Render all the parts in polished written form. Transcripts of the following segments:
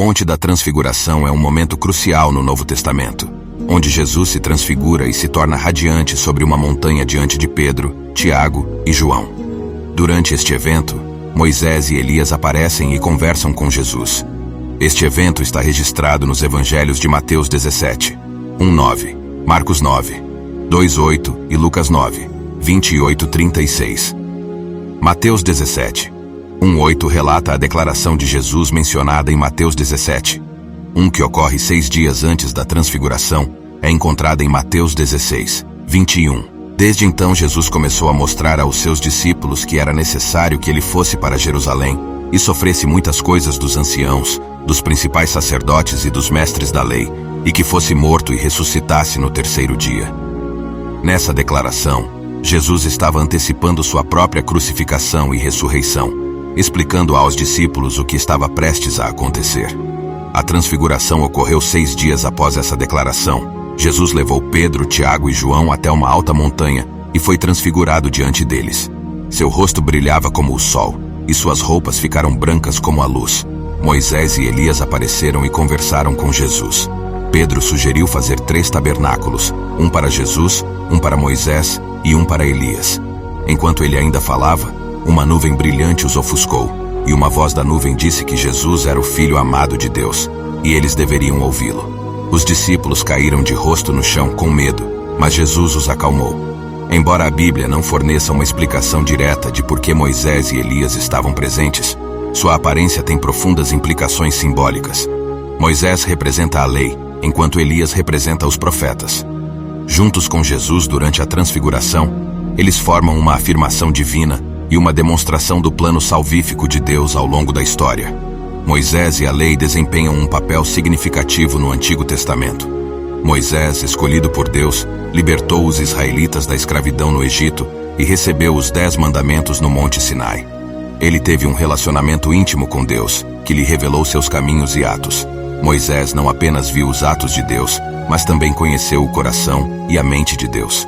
Monte da Transfiguração é um momento crucial no Novo Testamento, onde Jesus se transfigura e se torna radiante sobre uma montanha diante de Pedro, Tiago e João. Durante este evento, Moisés e Elias aparecem e conversam com Jesus. Este evento está registrado nos Evangelhos de Mateus 17, 1:9, Marcos 9, 2:8 e Lucas 9, 28-36. Mateus 17, 1:8 relata a declaração de Jesus mencionada em Mateus 17, 1 que ocorre 6 dias antes da transfiguração, é encontrada em Mateus 16, 21. Desde então Jesus começou a mostrar aos seus discípulos que era necessário que ele fosse para Jerusalém e sofresse muitas coisas dos anciãos, dos principais sacerdotes e dos mestres da lei, e que fosse morto e ressuscitasse no terceiro dia. Nessa declaração, Jesus estava antecipando sua própria crucificação e ressurreição, explicando aos discípulos o que estava prestes a acontecer. A transfiguração ocorreu 6 dias após essa declaração. Jesus levou Pedro, Tiago e João até uma alta montanha e foi transfigurado diante deles. Seu rosto brilhava como o sol, e suas roupas ficaram brancas como a luz. Moisés e Elias apareceram e conversaram com Jesus. Pedro sugeriu fazer 3 tabernáculos, um para Jesus, um para Moisés e um para Elias. Enquanto ele ainda falava, uma nuvem brilhante os ofuscou, e uma voz da nuvem disse que Jesus era o Filho amado de Deus, e eles deveriam ouvi-lo. Os discípulos caíram de rosto no chão com medo, mas Jesus os acalmou. Embora a Bíblia não forneça uma explicação direta de por que Moisés e Elias estavam presentes, sua aparência tem profundas implicações simbólicas. Moisés representa a lei, enquanto Elias representa os profetas. Juntos com Jesus durante a transfiguração, eles formam uma afirmação divina e uma demonstração do plano salvífico de Deus ao longo da história. Moisés e a lei desempenham um papel significativo no Antigo Testamento. Moisés, escolhido por Deus, libertou os israelitas da escravidão no Egito e recebeu os 10 mandamentos no Monte Sinai. Ele teve um relacionamento íntimo com Deus, que lhe revelou seus caminhos e atos. Moisés não apenas viu os atos de Deus, mas também conheceu o coração e a mente de Deus.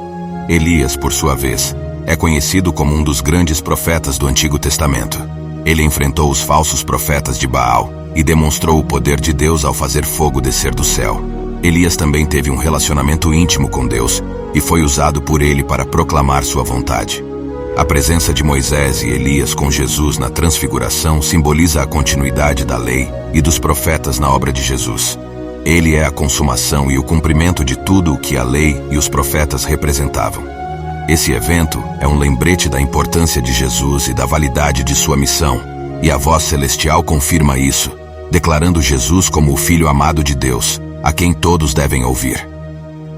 Elias, por sua vez, é conhecido como um dos grandes profetas do Antigo Testamento. Ele enfrentou os falsos profetas de Baal e demonstrou o poder de Deus ao fazer fogo descer do céu. Elias também teve um relacionamento íntimo com Deus e foi usado por ele para proclamar sua vontade. A presença de Moisés e Elias com Jesus na transfiguração simboliza a continuidade da lei e dos profetas na obra de Jesus. Ele é a consumação e o cumprimento de tudo o que a lei e os profetas representavam. Esse evento é um lembrete da importância de Jesus e da validade de sua missão, e a voz celestial confirma isso, declarando Jesus como o Filho amado de Deus, a quem todos devem ouvir.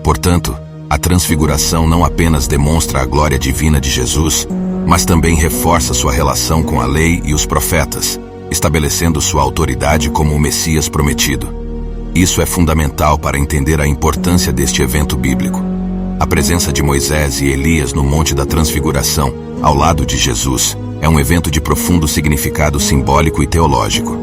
Portanto, a transfiguração não apenas demonstra a glória divina de Jesus, mas também reforça sua relação com a lei e os profetas, estabelecendo sua autoridade como o Messias prometido. Isso é fundamental para entender a importância deste evento bíblico. A presença de Moisés e Elias no Monte da Transfiguração, ao lado de Jesus, é um evento de profundo significado simbólico e teológico.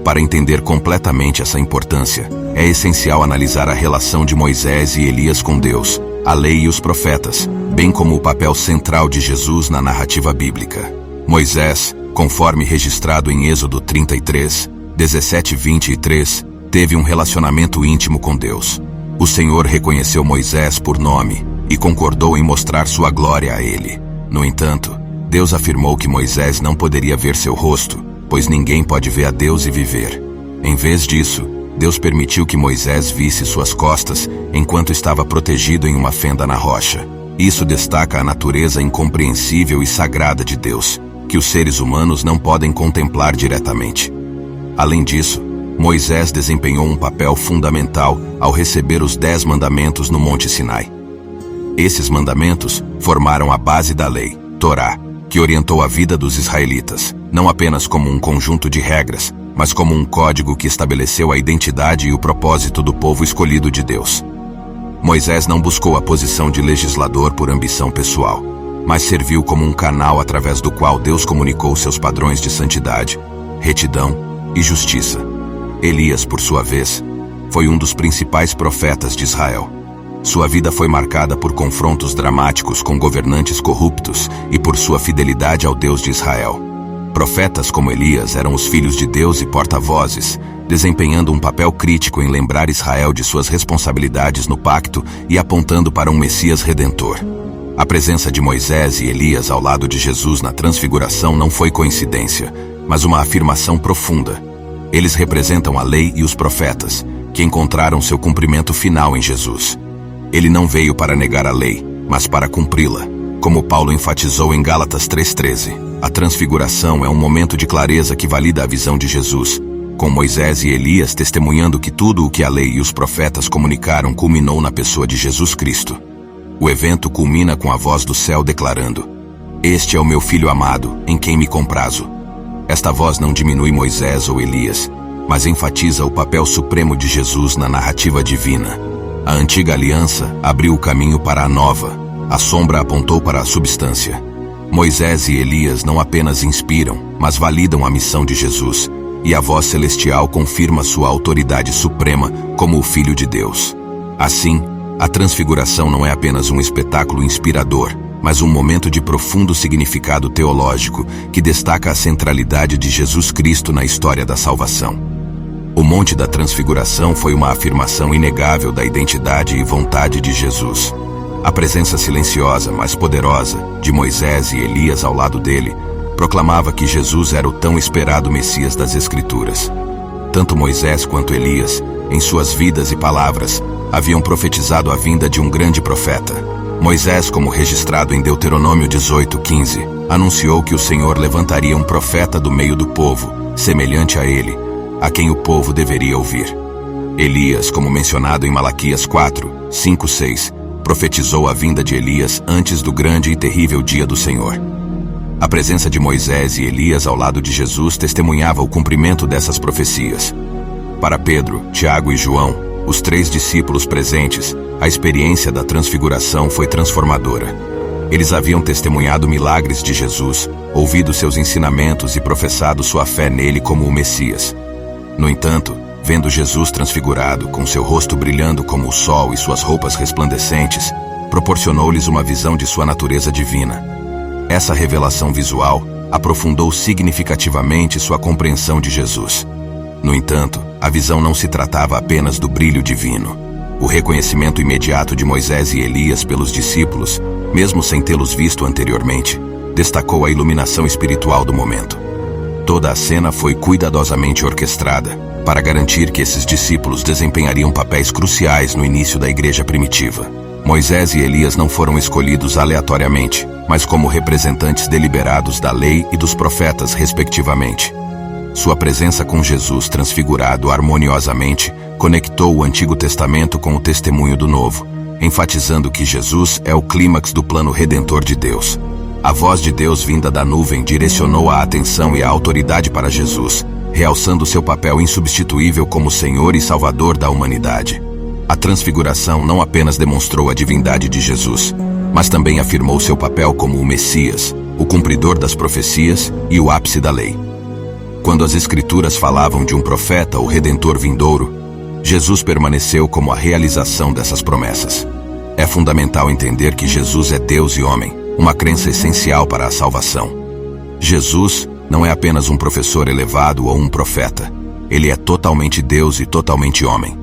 Para entender completamente essa importância, é essencial analisar a relação de Moisés e Elias com Deus, a lei e os profetas, bem como o papel central de Jesus na narrativa bíblica. Moisés, conforme registrado em Êxodo 33, 17 e 23, teve um relacionamento íntimo com Deus. O Senhor reconheceu Moisés por nome e concordou em mostrar sua glória a ele. No entanto, Deus afirmou que Moisés não poderia ver seu rosto, pois ninguém pode ver a Deus e viver. Em vez disso, Deus permitiu que Moisés visse suas costas enquanto estava protegido em uma fenda na rocha. Isso destaca a natureza incompreensível e sagrada de Deus, que os seres humanos não podem contemplar diretamente. Além disso, Moisés desempenhou um papel fundamental ao receber os 10 mandamentos no Monte Sinai. Esses mandamentos formaram a base da lei, Torá, que orientou a vida dos israelitas, não apenas como um conjunto de regras, mas como um código que estabeleceu a identidade e o propósito do povo escolhido de Deus. Moisés não buscou a posição de legislador por ambição pessoal, mas serviu como um canal através do qual Deus comunicou seus padrões de santidade, retidão e justiça. Elias, por sua vez, foi um dos principais profetas de Israel. Sua vida foi marcada por confrontos dramáticos com governantes corruptos e por sua fidelidade ao Deus de Israel. Profetas como Elias eram os filhos de Deus e porta-vozes, desempenhando um papel crítico em lembrar Israel de suas responsabilidades no pacto e apontando para um Messias redentor. A presença de Moisés e Elias ao lado de Jesus na transfiguração não foi coincidência, mas uma afirmação profunda. Eles representam a lei e os profetas, que encontraram seu cumprimento final em Jesus. Ele não veio para negar a lei, mas para cumpri-la. Como Paulo enfatizou em Gálatas 3,13, a transfiguração é um momento de clareza que valida a visão de Jesus, com Moisés e Elias testemunhando que tudo o que a lei e os profetas comunicaram culminou na pessoa de Jesus Cristo. O evento culmina com a voz do céu declarando: "Este é o meu filho amado, em quem me comprazo." Esta voz não diminui Moisés ou Elias, mas enfatiza o papel supremo de Jesus na narrativa divina. A antiga aliança abriu o caminho para a nova, a sombra apontou para a substância. Moisés e Elias não apenas inspiram, mas validam a missão de Jesus, e a voz celestial confirma sua autoridade suprema como o Filho de Deus. Assim, a transfiguração não é apenas um espetáculo inspirador, mas um momento de profundo significado teológico que destaca a centralidade de Jesus Cristo na história da salvação. O Monte da Transfiguração foi uma afirmação inegável da identidade e vontade de Jesus. A presença silenciosa, mas poderosa, de Moisés e Elias ao lado dele, proclamava que Jesus era o tão esperado Messias das Escrituras. Tanto Moisés quanto Elias, em suas vidas e palavras, haviam profetizado a vinda de um grande profeta. Moisés, como registrado em Deuteronômio 18:15, anunciou que o Senhor levantaria um profeta do meio do povo, semelhante a ele, a quem o povo deveria ouvir. Elias, como mencionado em Malaquias 4:5-6, profetizou a vinda de Elias antes do grande e terrível dia do Senhor. A presença de Moisés e Elias ao lado de Jesus testemunhava o cumprimento dessas profecias. Para Pedro, Tiago e João, os 3 discípulos presentes, a experiência da transfiguração foi transformadora. Eles haviam testemunhado milagres de Jesus, ouvido seus ensinamentos e professado sua fé nele como o Messias. No entanto, vendo Jesus transfigurado, com seu rosto brilhando como o sol e suas roupas resplandecentes, proporcionou-lhes uma visão de sua natureza divina. Essa revelação visual aprofundou significativamente sua compreensão de Jesus. No entanto, a visão não se tratava apenas do brilho divino. O reconhecimento imediato de Moisés e Elias pelos discípulos, mesmo sem tê-los visto anteriormente, destacou a iluminação espiritual do momento. Toda a cena foi cuidadosamente orquestrada para garantir que esses discípulos desempenhariam papéis cruciais no início da igreja primitiva. Moisés e Elias não foram escolhidos aleatoriamente, mas como representantes deliberados da lei e dos profetas, respectivamente. Sua presença com Jesus transfigurado harmoniosamente conectou o Antigo Testamento com o testemunho do Novo, enfatizando que Jesus é o clímax do plano redentor de Deus. A voz de Deus vinda da nuvem direcionou a atenção e a autoridade para Jesus, realçando seu papel insubstituível como Senhor e Salvador da humanidade. A transfiguração não apenas demonstrou a divindade de Jesus, mas também afirmou seu papel como o Messias, o cumpridor das profecias e o ápice da lei. Quando as Escrituras falavam de um profeta ou redentor vindouro, Jesus permaneceu como a realização dessas promessas. É fundamental entender que Jesus é Deus e homem, uma crença essencial para a salvação. Jesus não é apenas um professor elevado ou um profeta. Ele é totalmente Deus e totalmente homem.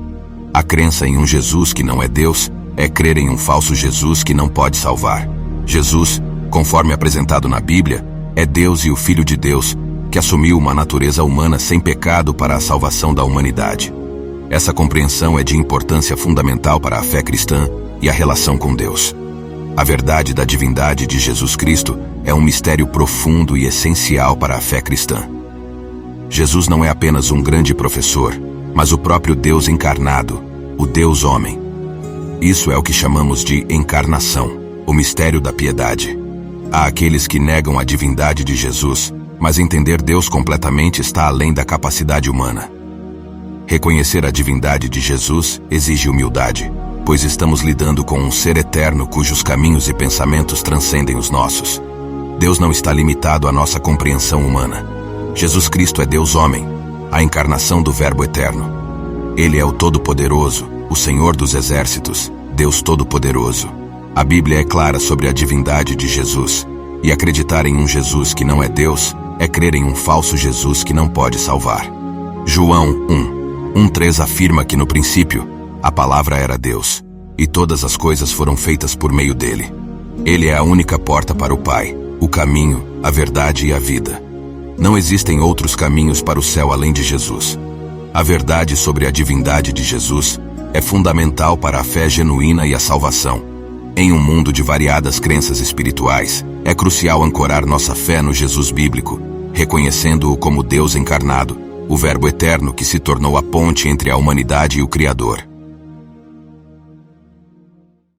A crença em um Jesus que não é Deus é crer em um falso Jesus que não pode salvar. Jesus, conforme apresentado na Bíblia, é Deus e o Filho de Deus, que assumiu uma natureza humana sem pecado para a salvação da humanidade. Essa compreensão é de importância fundamental para a fé cristã e a relação com Deus. A verdade da divindade de Jesus Cristo é um mistério profundo e essencial para a fé cristã. Jesus não é apenas um grande professor, mas o próprio Deus encarnado, o Deus homem. Isso é o que chamamos de encarnação, o mistério da piedade. Há aqueles que negam a divindade de Jesus, mas entender Deus completamente está além da capacidade humana. Reconhecer a divindade de Jesus exige humildade, pois estamos lidando com um ser eterno cujos caminhos e pensamentos transcendem os nossos. Deus não está limitado à nossa compreensão humana. Jesus Cristo é Deus homem, a encarnação do Verbo eterno. Ele é o Todo-Poderoso, o Senhor dos Exércitos, Deus Todo-Poderoso. A Bíblia é clara sobre a divindade de Jesus. E acreditar em um Jesus que não é Deus é crer em um falso Jesus que não pode salvar. João 1:3 afirma que no princípio, a palavra era Deus, e todas as coisas foram feitas por meio dele. Ele é a única porta para o Pai, o caminho, a verdade e a vida. Não existem outros caminhos para o céu além de Jesus. A verdade sobre a divindade de Jesus é fundamental para a fé genuína e a salvação. Em um mundo de variadas crenças espirituais, é crucial ancorar nossa fé no Jesus bíblico, reconhecendo-o como Deus encarnado, o Verbo eterno que se tornou a ponte entre a humanidade e o Criador.